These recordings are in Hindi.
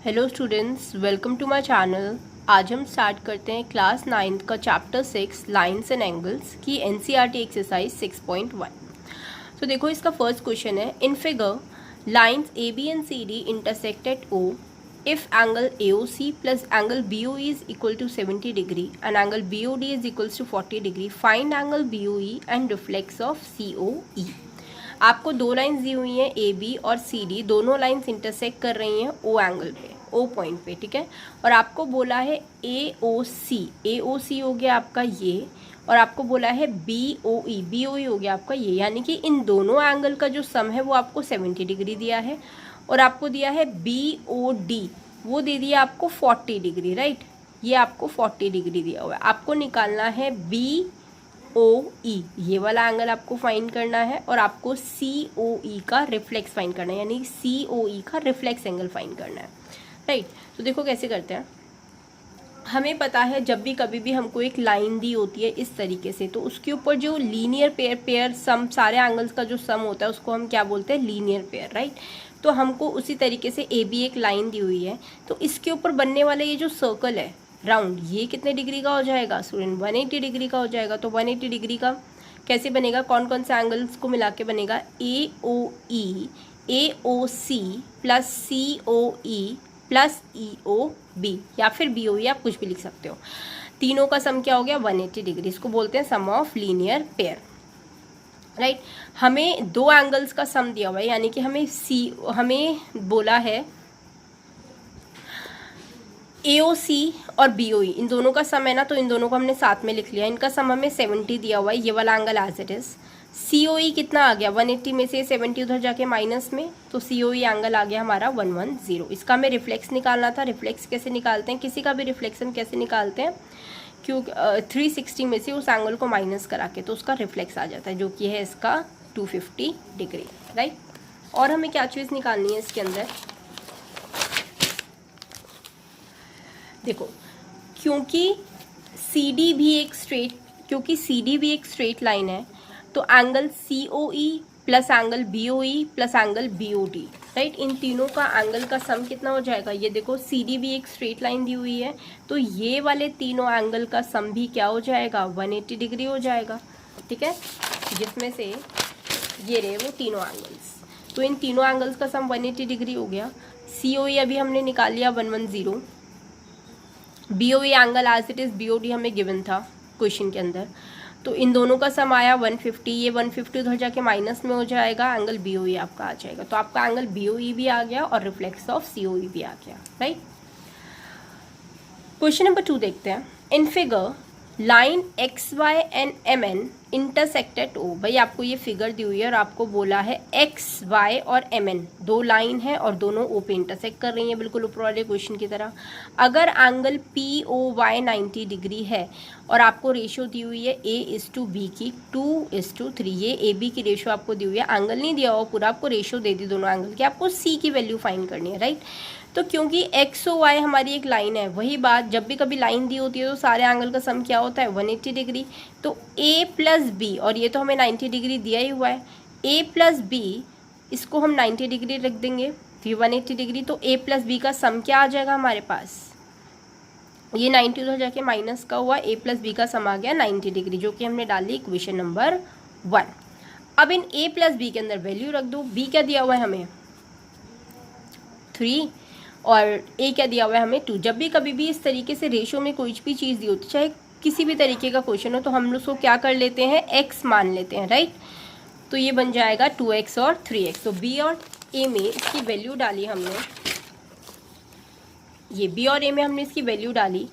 Hello students, welcome to my channel. आज हम स्टार्ट करते हैं क्लास 9 का चैप्टर 6 लाइन्स एंड एंगल्स की एनसीईआरटी एक्सरसाइज 6.1। तो देखो, इसका फर्स्ट क्वेश्चन है, in figure lines A B and C D intersect at O if angle AOC plus angle BOE is equal to 70 degree and angle BOD is equal to 40 degree, find angle BOE and reflex of COE। आपको दो लाइंस दी हुई हैं AB और CD, दोनों लाइंस इंटरसेक्ट कर रही हैं O एंगल पे, O पॉइंट पे, ठीक है। और आपको बोला है AOC हो गया आपका ये, और आपको बोला है BOE हो गया आपका ये, यानी कि इन दोनों एंगल का जो सम है वो आपको 70 डिग्री दिया है, और आपको दिया है BOD, वो दे दिया आपको 40 डिग्री, राइट। ये आपको 40 डिग्री दिया हुआ है। आपको निकालना है BOE, ये वाला एंगल आपको फाइंड करना है, और आपको COE का रिफ्लेक्स फाइंड करना है, यानी COE का रिफ्लेक्स एंगल फाइंड करना है, राइट। तो देखो कैसे करते हैं। हमें पता है जब भी कभी भी हमको एक लाइन दी होती है इस तरीके से, तो उसके ऊपर जो लीनियर पेयर सम, सारे एंगल्स का जो सम होता है उसको हम क्या बोलते हैं, लीनियर पेयर, राइट। तो हमको उसी तरीके से AB एक लाइन दी हुई है, तो इसके ऊपर बनने वाला ये जो सर्कल है राउंड, ये कितने डिग्री का हो जाएगा स्टूडेंट, 180 डिग्री का हो जाएगा। तो 180 डिग्री का कैसे बनेगा, कौन कौन से एंगल्स को मिला के बनेगा, AOE AOC plus COE plus EOB, या फिर BOE, आप कुछ भी लिख सकते हो। तीनों का सम क्या हो गया, 180 डिग्री। इसको बोलते हैं सम ऑफ लीनियर पेयर, राइट। हमें दो एंगल्स का सम दिया हुआ है, यानी कि हमें बोला है AOC और BOE, इन दोनों का सम है ना, तो इन दोनों को हमने साथ में लिख लिया। इनका सम हमें 70 दिया हुआ है, ये वाला angle as it is. COE कितना आ गया, 180 में से 70 उधर जाके माइनस में, तो COE एंगल आ गया हमारा 110। इसका हमें रिफ्लेक्स निकालना था। रिफ्लेक्स कैसे निकालते हैं, किसी का भी रिफ्लेक्शन कैसे निकालते हैं, क्योंकि 360 में से उस एंगल को माइनस करा के तो उसका रिफ्लेक्स आ जाता है, जो कि है इसका 250 डिग्री, राइट। और हमें क्या चीज़ निकालनी है इसके अंदर, देखो, क्योंकि CD भी एक स्ट्रेट लाइन है, तो angle COE plus angle BOE plus angle BOD, right, इन तीनों का एंगल का सम कितना हो जाएगा। ये देखो, CD भी एक स्ट्रेट लाइन दी हुई है, तो ये वाले तीनों एंगल का सम भी क्या हो जाएगा, 180 डिग्री हो जाएगा, ठीक है। जिसमें से ये रहे वो तीनों एंगल्स, तो इन तीनों एंगल्स का सम 180 डिग्री हो गया। COE अभी हमने निकाल लिया 110, BOE angle as it is BOD हमें गिवन था क्वेश्चन के अंदर, तो इन दोनों का सम आया 150। ये 150 उधर जाके माइनस में हो जाएगा, एंगल BOE आपका आ जाएगा। तो आपका एंगल BOE भी आ गया और रिफ्लेक्स ऑफ COE भी आ गया, राइट। क्वेश्चन नंबर 2 देखते हैं। In figure line XY and MN intersect at O। भाई आपको ये फिगर दी हुई है और आपको बोला है XY और MN दो लाइन है और दोनों O पे इंटरसेक्ट कर रही हैं, बिल्कुल ऊपर वाले क्वेश्चन की तरह। अगर एंगल POY 90 डिग्री है और आपको रेशियो दी हुई है A:B की 2:3, ये AB की रेशियो आपको दी हुई है, एंगल नहीं दिया हुआ पूरा, आपको रेशियो दे दी दोनों एंगल की, आपको C की वैल्यू फाइंड करनी है, राइट। तो क्योंकि X और Y हमारी एक लाइन है, वही बात, जब भी कभी लाइन दी होती है तो सारे एंगल का सम क्या होता है, 180 डिग्री। तो A प्लस B, और ये तो हमें 90 डिग्री दिया ही हुआ है, A प्लस B, इसको हम 90 डिग्री रख देंगे, फिर 180 डिग्री, तो A प्लस B का सम क्या आ जाएगा हमारे पास, ये 90 उधर जाके माइनस का हुआ, A प्लस B का सम आ गया 90 डिग्री, जो कि हमने डाली इक्वेशन नंबर 1। अब इन A प्लस B के अंदर वैल्यू रख दो। B क्या दिया हुआ है हमें, 3, और A क्या दिया हुआ है हमें, 2। जब भी कभी भी इस तरीके से रेशियो में कोई भी चीज़ दी होती, चाहे किसी भी तरीके का क्वेश्चन हो, तो हम लोग उसको क्या कर लेते हैं, X मान लेते हैं, राइट। तो ये बन जाएगा 2X और 3X। तो B और A में इसकी वैल्यू डाली हमने, ये B और A में हमने इसकी वैल्यू डाली,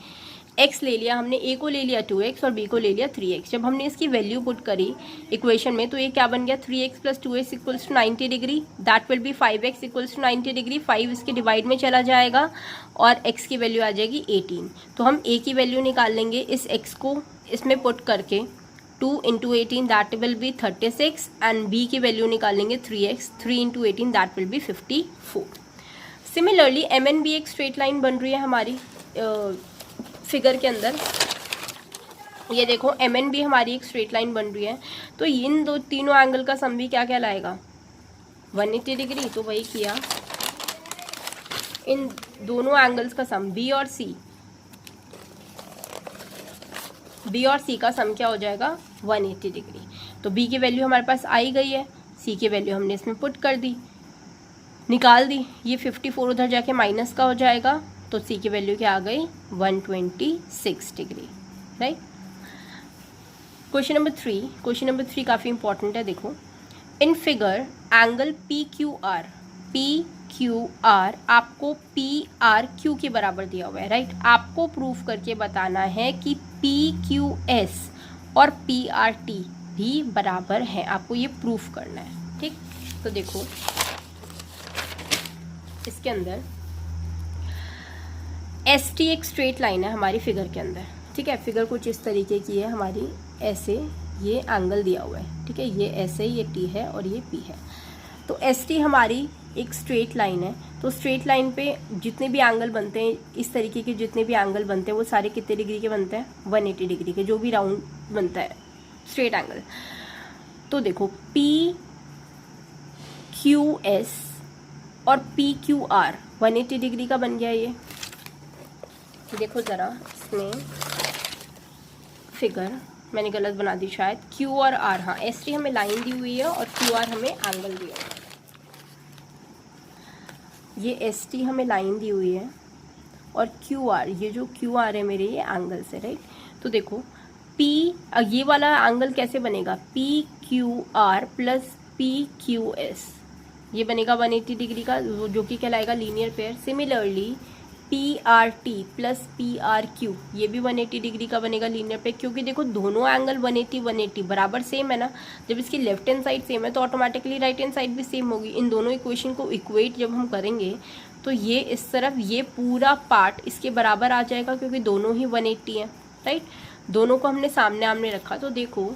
X ले लिया हमने, A को ले लिया 2X और B को ले लिया 3X। जब हमने इसकी वैल्यू पुट करी इक्वेशन में, तो ये क्या बन गया, 3X plus 2X equals to 90 degree, that will be 5X equals to 90 degree. 5 इसके डिवाइड में चला जाएगा और X की वैल्यू आ जाएगी 18। तो हम A की वैल्यू निकाल लेंगे इस X को इसमें पुट करके, 2 into 18 that will B 36, and B की वैल्यू निकालेंगे 3X, 3 into 18 that will B 54। Similarly MN भी एक स्ट्रेट लाइन बन रही है हमारी फिगर के अंदर, ये देखो MN भी हमारी एक स्ट्रेट लाइन बन रही है, तो इन तीनों एंगल का सम भी क्या कहलाएगा, 180 डिग्री। तो वही किया, इन दोनों एंगल्स का सम बी और सी का सम क्या हो जाएगा 180 डिग्री। तो बी की वैल्यू हमारे पास आई गई है, सी की वैल्यू हमने इसमें पुट कर दी, निकाल दी। ये 54 उधर जाके माइनस का हो जाएगा, तो सी की वैल्यू क्या आ गई 126 डिग्री, राइट। क्वेश्चन नंबर 3 काफ़ी इंपॉर्टेंट है। देखो, in figure angle P Q R आपको PRQ के बराबर दिया हुआ है, राइट। आपको प्रूफ करके बताना है कि PQS और PRT भी बराबर है, आपको ये प्रूफ करना है, ठीक। तो देखो इसके अंदर ST एक स्ट्रेट लाइन है हमारी फिगर के अंदर, ठीक है। फिगर कुछ इस तरीके की है हमारी, ऐसे ये एंगल दिया हुआ है, ठीक है। ये ऐसे, ये T है और ये P है। तो ST हमारी एक स्ट्रेट लाइन है, तो स्ट्रेट लाइन पे जितने भी एंगल बनते हैं, इस तरीके के जितने भी एंगल बनते हैं वो सारे कितने डिग्री के बनते हैं 180 डिग्री के, जो भी राउंड बनता है स्ट्रेट एंगल। तो देखो PQS और PQR 180 डिग्री का बन गया ये। देखो ज़रा इसमें फिगर मैंने गलत बना दी शायद, Q और R, हाँ ST हमें लाइन दी हुई है और QR हमें एंगल दिया हुआ है। ये ST हमें लाइन दी हुई है और QR, ये जो QR है मेरे, ये एंगल से, राइट। तो देखो ये वाला एंगल कैसे बनेगा, PQR प्लस PQS, ये बनेगा 180 डिग्री का, जो कि कहलाएगा linear pair. Similarly PRT plus PRQ, ये भी 180 डिग्री का बनेगा लीनियर पेयर, क्योंकि देखो दोनों एंगल 180 बराबर सेम है ना। जब इसकी लेफ्ट हैंड साइड सेम है तो ऑटोमेटिकली राइट हैंड साइड भी सेम होगी। इन दोनों इक्वेशन को इक्वेट जब हम करेंगे तो ये इस तरफ ये पूरा पार्ट इसके बराबर आ जाएगा, क्योंकि दोनों ही 180 हैं, राइट। दोनों को हमने सामने आमने रखा। तो देखो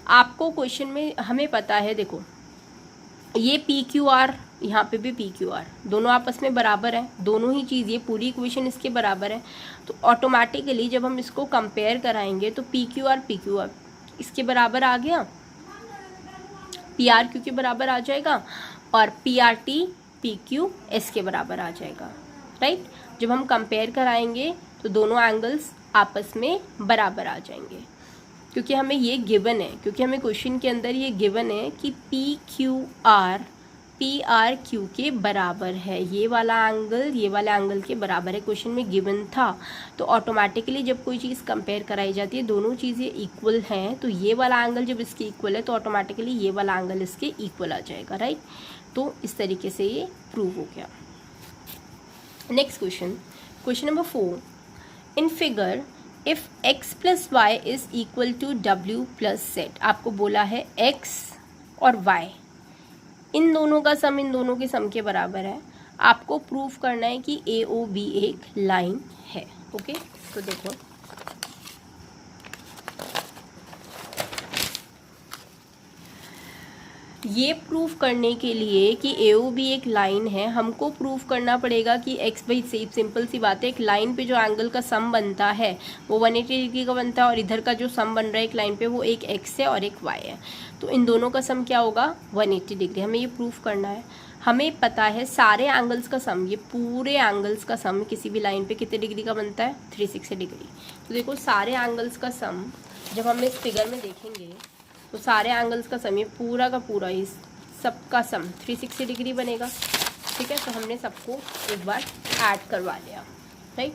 आपको क्वेश्चन में हमें पता है, देखो ये PQR, यहाँ पे भी PQR, दोनों आपस में बराबर हैं, दोनों ही चीज़, ये पूरी इक्वेशन इसके बराबर है। तो ऑटोमेटिकली जब हम इसको कंपेयर कराएंगे तो PQR इसके बराबर आ गया, PRQ के बराबर आ जाएगा और PRT PQS के बराबर आ जाएगा, राइट। जब हम कंपेयर कराएंगे तो दोनों एंगल्स आपस में बराबर आ जाएंगे, क्योंकि हमें ये गिवन है, क्योंकि हमें क्वेश्चन के अंदर ये गिवन है कि PQR PRQ के बराबर है, ये वाला एंगल के बराबर है, क्वेश्चन में गिवन था। तो ऑटोमेटिकली जब कोई चीज़ कंपेयर कराई जाती है, दोनों चीज़ें इक्वल हैं, तो ये वाला एंगल जब इसके इक्वल है तो ऑटोमेटिकली ये वाला एंगल इसके इक्वल आ जाएगा, राइट। तो इस तरीके से ये प्रूव हो गया। Next question number 4, in figure if x plus Y is equal to w plus z, आपको बोला है x और y इन दोनों का सम इन दोनों के सम के बराबर है। आपको प्रूफ करना है कि AOB एक लाइन है, ओके। तो देखो ये प्रूफ करने के लिए कि AOB एक लाइन है, हमको प्रूफ करना पड़ेगा कि x, भाई सिंपल सी बात है, एक लाइन पे जो एंगल का सम बनता है वो 180 डिग्री का बनता है, और इधर का जो सम बन रहा है एक लाइन पे वो एक x है और एक y है। तो इन दोनों का सम क्या होगा 180 डिग्री, हमें ये प्रूफ करना है। हमें पता है सारे एंगल्स का सम, ये पूरे एंगल्स का सम किसी भी लाइन पे कितने डिग्री का बनता है 360 डिग्री। तो देखो सारे एंगल्स का सम जब हम इस फिगर में देखेंगे तो सारे एंगल्स का सम, ये पूरा का पूरा, इस सबका सम 360 डिग्री बनेगा, ठीक है। तो हमने सबको एक बार ऐड करवा लिया, राइट,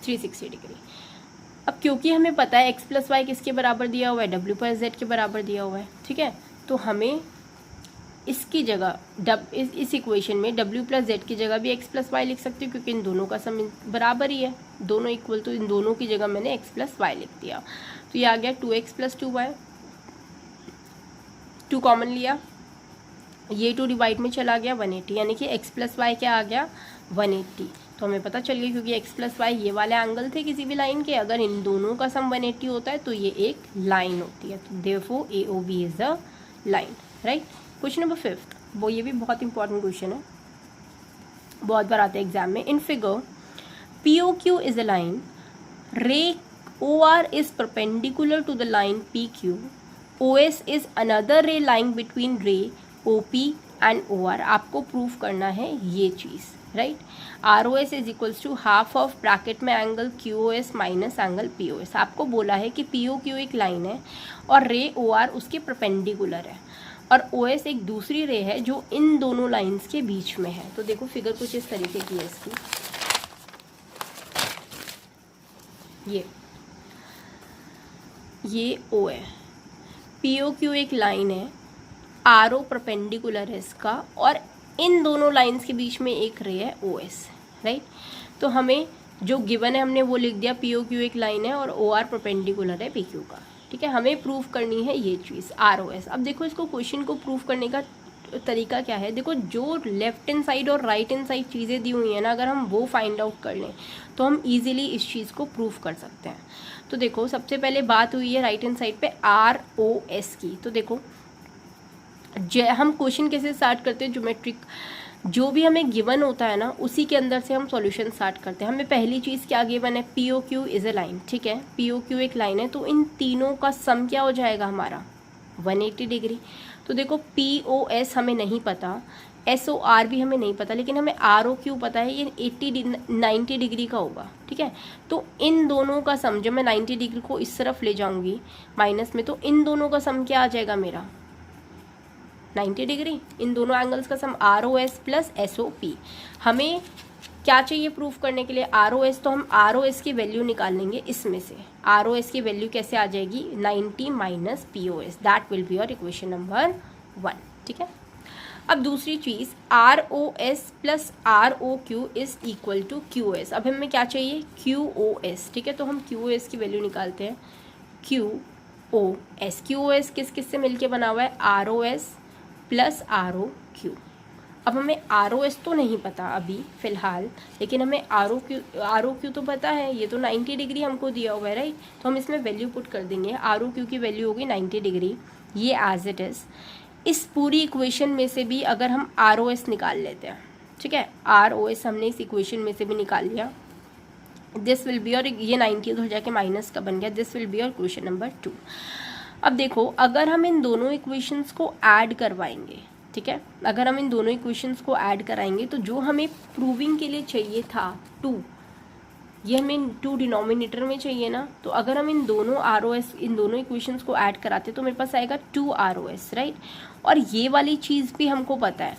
360 डिग्री। अब क्योंकि हमें पता है x प्लस वाई किसके बराबर दिया हुआ है, w प्लस z के बराबर दिया हुआ है, ठीक है। तो हमें इसकी जगह इस इक्वेशन में w प्लस z की जगह भी x प्लस वाई लिख सकती हूँ, क्योंकि इन दोनों का सम बराबर ही है, दोनों इक्वल, तो इन दोनों की जगह मैंने x प्लस वाई लिख दिया। तो ये आ गया 2x प्लस 2y, 2 कॉमन लिया, ये 2 डिवाइड में चला गया 180, यानी कि x प्लस वाई क्या आ गया 180। तो हमें पता चल गया, क्योंकि x प्लस वाई ये वाले एंगल थे किसी भी लाइन के, अगर इन दोनों का सम 180 होता है तो ये एक लाइन होती है। तो therefore AOB is a line, right. Question number 5, वो ये भी बहुत इंपॉर्टेंट क्वेश्चन है, बहुत बार आता है एग्जाम में। In figure POQ is a line, ray OR is perpendicular to the line PQ, OS is another ray line between ray OP and OR। आपको प्रूफ करना है ये चीज़, right. R O S is equals to half of bracket में angle Q O S minus angle P O S. आपको बोला है कि पी ओ क्यू एक लाइन है और रे ओ आर उसके परपेंडिकुलर है और ओ एस एक दूसरी रे है जो इन दोनों लाइंस के बीच में है। तो देखो फिगर कुछ इस तरीके की है इसकी, ये ओ है, पी ओ क्यू एक लाइन है, आर ओ परपेंडिकुलर है इसका और इन दोनों लाइंस के बीच में एक रे है ओ एस, राइट। तो हमें जो गिवन है हमने वो लिख दिया, पी ओ क्यू एक लाइन है और ओ आर परपेंडिकुलर है पी क्यू का, ठीक है। हमें प्रूव करनी है ये चीज़ आर ओ एस। अब देखो इसको क्वेश्चन को प्रूव करने का तरीका क्या है, देखो जो लेफ्ट हैंड साइड और राइट हैंड साइड चीज़ें दी हुई हैं ना, अगर हम वो फाइंड आउट कर लें तो हम इजीली इस चीज़ को प्रूव कर सकते हैं। तो देखो सबसे पहले बात हुई है राइट हैंड साइड पे आर ओ एस की। तो देखो हम क्वेश्चन कैसे स्टार्ट करते हैं, ज्योमेट्रिक जो भी हमें गिवन होता है ना उसी के अंदर से हम सॉल्यूशन स्टार्ट करते हैं। हमें पहली चीज़ क्या गिवन है, P O Q is a line, ठीक है। पी ओ क्यू एक लाइन है तो इन तीनों का सम क्या हो जाएगा हमारा 180 डिग्री। तो देखो पी ओ एस हमें नहीं पता, एस ओ आर भी हमें नहीं पता, लेकिन हमें आर ओ क्यू पता है, ये 90 डिग्री का होगा, ठीक है। तो इन दोनों का सम, जब मैं 90 डिग्री को इस तरफ ले जाऊंगी माइनस में, तो इन दोनों का सम क्या आ जाएगा मेरा 90 डिग्री। इन दोनों एंगल्स का sum R O S plus S O P. हमें क्या चाहिए प्रूफ करने के लिए, आर ओ एस। तो हम आर ओ एस की वैल्यू निकाल लेंगे इसमें से। आर ओ एस की वैल्यू कैसे आ जाएगी, 90 minus P O S, that will be your equation number 1, ठीक है। अब दूसरी चीज़ R O S plus R O Q is equal to Q S. अब हमें क्या चाहिए, क्यू ओ एस, ठीक है। तो हम क्यू ओ एस की वैल्यू निकालते हैं, Q O S. Q O S किस किस से मिलके बना हुआ है, R O S plus R O Q. अब हमें आर ओ एस तो नहीं पता अभी फ़िलहाल, लेकिन हमें आर ओ क्यू तो पता है, ये तो 90 डिग्री हमको दिया हुआ है, राइट। तो हम इसमें वैल्यू पुट कर देंगे, आर ओ क्यू की वैल्यू होगी 90 डिग्री, ये एज इट इज़। इस पूरी इक्वेशन में से भी अगर हम आर ओ एस निकाल लेते हैं, ठीक है, आर ओ एस हमने इस इक्वेशन में से भी निकाल लिया, दिस विल बी, और ये 90 हो जाके माइनस का बन गया, दिस विल बी और क्वेश्चन नंबर 2। अब देखो अगर हम इन दोनों इक्वेशंस को ऐड करवाएंगे, ठीक है, अगर हम इन दोनों इक्वेशंस को ऐड कराएंगे तो जो हमें प्रूविंग के लिए चाहिए था 2, ये हमें 2 डिनोमिनेटर में चाहिए ना। तो अगर हम इन दोनों आर ओ एस, इन दोनों इक्वेशंस को ऐड कराते तो मेरे पास आएगा 2 आर ओ एस, राइट। और ये वाली चीज़ भी हमको पता है,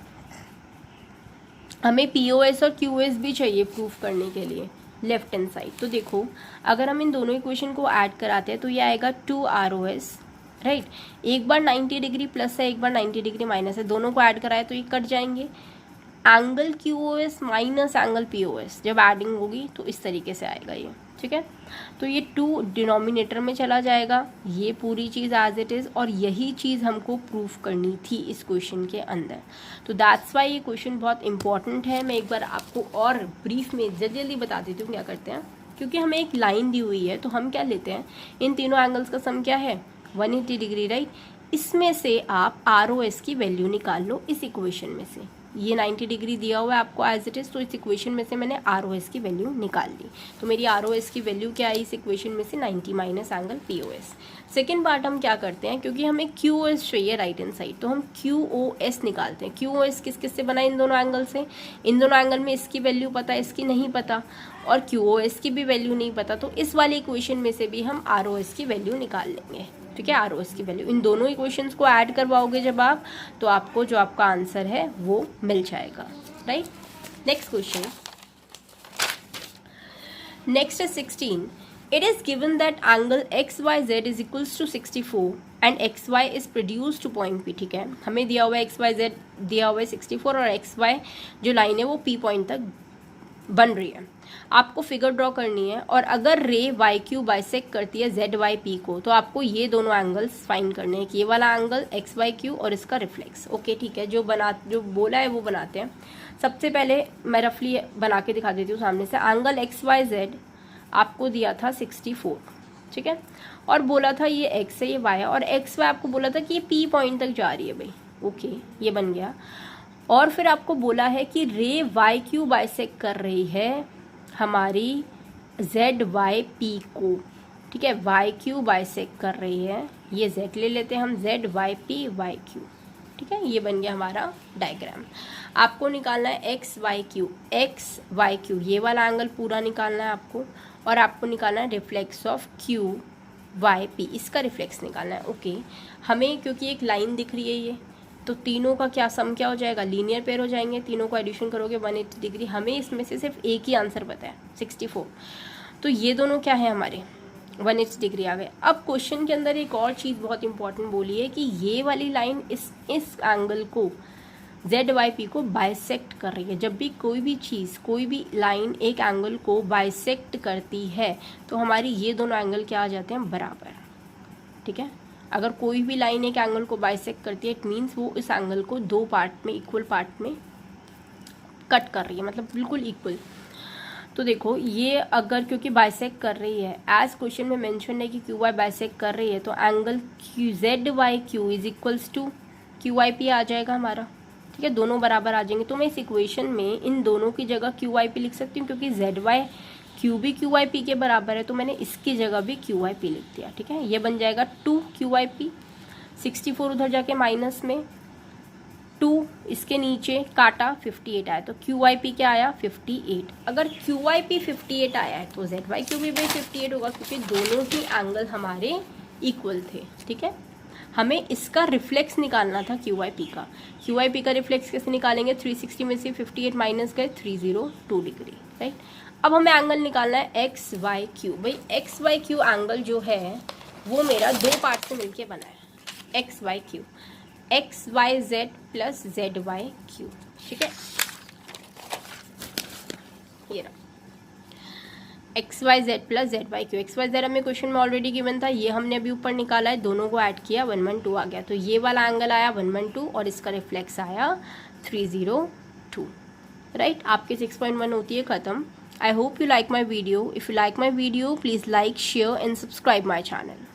हमें पी ओ एस और क्यू एस भी चाहिए प्रूफ करने के लिए लेफ्ट हैंड साइड। तो देखो अगर हम इन दोनों इक्वेशन को ऐड कराते हैं तो ये आएगा 2 आर ओ एस, राइट। एक बार 90 डिग्री प्लस है, एक बार 90 डिग्री माइनस है, दोनों को ऐड कराए तो ये कट जाएंगे। Angle Q O S minus angle P O S जब एडिंग होगी तो इस तरीके से आएगा ये, ठीक है। तो ये 2 डिनोमिनेटर में चला जाएगा, ये पूरी चीज़ एज इट इज़, और यही चीज़ हमको प्रूफ करनी थी इस क्वेश्चन के अंदर। तो दैट्स वाई ये क्वेश्चन बहुत इंपॉर्टेंट है। मैं एक बार आपको और ब्रीफ में जल्दी बता देती हूँ क्या करते हैं। क्योंकि हमें एक लाइन दी हुई है तो हम क्या लेते हैं, इन तीनों एंगल्स का सम क्या है 180 डिग्री, राइट। इसमें से आप आर ओ एस की वैल्यू निकाल लो इस इक्वेशन में से। ये 90 डिग्री दिया हुआ है आपको एज इट इज़, तो इस इक्वेशन में से मैंने आर ओ एस की वैल्यू निकाल ली। तो मेरी आर ओ एस की वैल्यू क्या आई इस इक्वेशन में से, 90 minus angle P O S. Second part हम क्या करते हैं, क्योंकि हमें क्यू ओ एस चाहिए राइट हैंड साइड, तो हम क्यू ओ एस निकालते हैं। क्यू ओ एस किस किस से बना, इन दोनों एंगल से। इन दोनों एंगल में इसकी वैल्यू पता है, इसकी नहीं पता, और क्यू ओ एस की भी वैल्यू नहीं पता। तो इस वाली इक्वेशन में से भी हम आर ओ एस की वैल्यू निकाल लेंगे, ठीक है। आर ओ एस की वैल्यू इन दोनों इक्वेशंस को ऐड करवाओगे जब आप, तो आपको जो आपका आंसर है वो मिल जाएगा, राइट। नेक्स्ट क्वेश्चन, नेक्स्ट है 16। It is given that angle XYZ is equals to 64 and XY is produced to point P, ठीक है। हमें दिया हुआ है XYZ दिया हुआ है 64 और XY जो लाइन है वो P पॉइंट तक बन रही है। आपको फिगर ड्रॉ करनी है, और अगर रे वाई क्यू बाइसेक्ट करती है जेड वाई पी को, तो आपको ये दोनों एंगल्स फाइंड करने हैं कि ये वाला एंगल एक्स वाई क्यू और इसका रिफ्लेक्स, ओके, ठीक है। जो बोला है वो बनाते हैं। सबसे पहले मैं रफली बना के दिखा देती हूँ सामने से। एंगल एक्स वाई जेड आपको दिया था 64, ठीक है, और बोला था ये एक्स है ये वाई है, और एक्स वाई आपको बोला था कि ये पी पॉइंट तक जा रही है भाई, ओके, ये बन गया। और फिर आपको बोला है कि रे वाई क्यू बाइसेक्ट कर रही है हमारी जेड वाई पी को, ठीक है, वाई क्यू बाइसेक्ट कर रही है, ये जेड ले लेते हैं हम, Z Y P Y Q, ठीक है। ये बन गया हमारा डायग्राम। आपको निकालना है एक्स वाई क्यू, ये वाला एंगल पूरा निकालना है आपको, और आपको निकालना है reflex of Q Y P, इसका रिफ्लेक्स निकालना है। ओके, हमें क्योंकि एक लाइन दिख रही है ये, तो तीनों का क्या सम क्या हो जाएगा, लीनियर पेयर हो जाएंगे, तीनों को एडिशन करोगे 180 डिग्री। हमें इसमें से सिर्फ एक ही आंसर पता है 64, तो ये दोनों क्या है हमारे 180 डिग्री आ गए। अब क्वेश्चन के अंदर एक और चीज़ बहुत इंपॉर्टेंट बोली है कि ये वाली लाइन इस एंगल को ZYP को बाइसेक्ट कर रही है। जब भी कोई भी चीज़, कोई भी लाइन एक एंगल को बाइसेक्ट करती है तो हमारी ये दोनों एंगल क्या आ जाते हैं, बराबर। ठीक है, अगर कोई भी लाइन एक एंगल को बाइसेक्ट करती है, इट मीन्स वो इस एंगल को दो पार्ट में, इक्वल पार्ट में कट कर रही है, मतलब बिल्कुल इक्वल। तो देखो ये अगर क्योंकि बाइसेक्ट कर रही है, एज क्वेश्चन में मेंशन है कि QY बाइसेक्ट कर रही है, तो angle ZYQ is equals to QYP आ जाएगा हमारा। ठीक है, दोनों बराबर आ जाएंगे। तो मैं इस इक्वेशन में इन दोनों की जगह QYP लिख सकती हूँ, क्योंकि ZYQ भी QYP के बराबर है, तो मैंने इसकी जगह भी QYP लिख दिया। ठीक है, ये बन जाएगा 2 QYP, 64 उधर जाके माइनस में 2 इसके नीचे काटा 58 आया, तो QYP क्या आया 58। अगर QYP 58 आया है तो ZYQ भी 58 होगा, क्योंकि दोनों ही एंगल हमारे इक्वल थे। ठीक है, हमें इसका रिफ्लेक्स निकालना था QYP का। QYP का रिफ्लेक्स कैसे निकालेंगे, 360 में से 58 माइनस गए 302 डिग्री। राइट, अब हमें एंगल निकालना है XYQ। भाई XYQ एंगल जो है वो मेरा दो पार्ट से मिलके बना है, XYQ, XYZ प्लस ZYQ। ठीक है, ये रहा XYZ प्लस ZYQ। XYZ हमें क्वेश्चन में ऑलरेडी गिवन था, ये हमने अभी ऊपर निकाला है, दोनों को ऐड किया 112 आ गया। तो ये वाला एंगल आया 112 और इसका रिफ्लेक्स आया 302। राइट, आपकी 6.1 होती है ख़त्म। I hope you like my video. If you like my video please like, share and subscribe my channel.